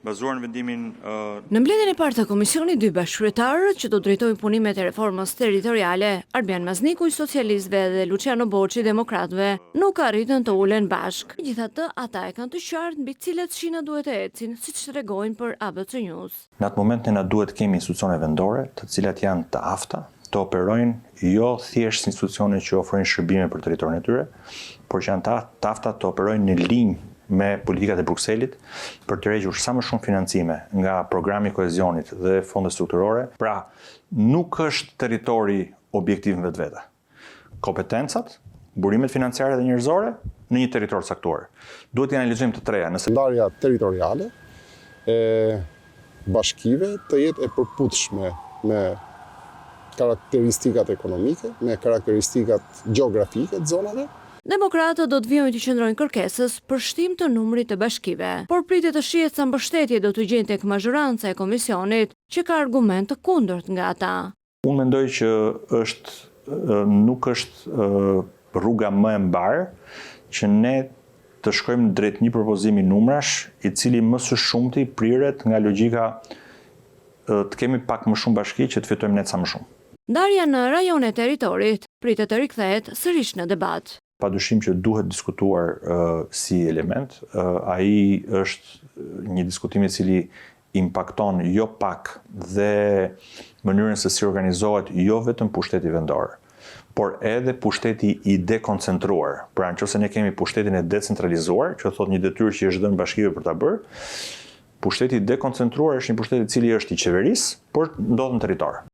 Bazuar në vendimin Në mbledhjen e parë të komisionit, dy bashkëkryetarët që do drejtojnë punimet e reformës territoriale, Arbian Mazniku i socialistëve dhe Luciano Boçi i demokratëve, nuk arritën të ulen bashk. Megjithatë, ata e kanë të qartë mbi cilat shina duhet të ecin, siç tregojnë për ABC News. Në atë moment na duhet kemi institucione vendore, të cilat janë të afta, të operojnë jo thjesht institucione që ofrojnë shërbime për territorin e tyre, por që janë të afta të operojnë në linjë me politikat e Brukselit për të rregjur sa më shumë financime nga programi i kohezionit dhe fonde strukturore. Pra, nuk është territori objektiv në vetvete. Kompetencat, burimet financiare dhe njerëzore në një territor caktuar. Duhet të analizojmë të treja. Ndarja territoriale e bashkive të jetë e përputhshme me karakteristikat ekonomike, me karakteristikat gjeografike të zonave. Demokratët do të vijojnë të qëndrojnë kërkesës për shtim të numrit të bashkive, por pritet të shihet sa mbështetje do të gjejnë tek mazhoranca e komisionit, që ka argument të kundërt nga ata. Unë mendoj që nuk është rruga më e mbarë që ne të shkojmë drejt një propozimi numrash, i cili më së shumti priret nga logjika të kemi pak më shumë bashki që të fitojmë ne sa më shumë. Ndarja në rajonet e territorit pritet të rikthehet sërish në debat. Padyshim që duhet diskutuar si element. Ai është një diskutim i cili impakton jo pak dhe mënyrën se si organizohet jo vetëm pushteti vendor, por edhe pushteti i dekoncentruar. Pra, nëse ne kemi pushtetin e decentralizuar, që thot një detyrë që është dhënë bashkive për ta bërë, pushteti i dekoncentruar është një pushtet i cili është i qeverisë, por ndodh në territor.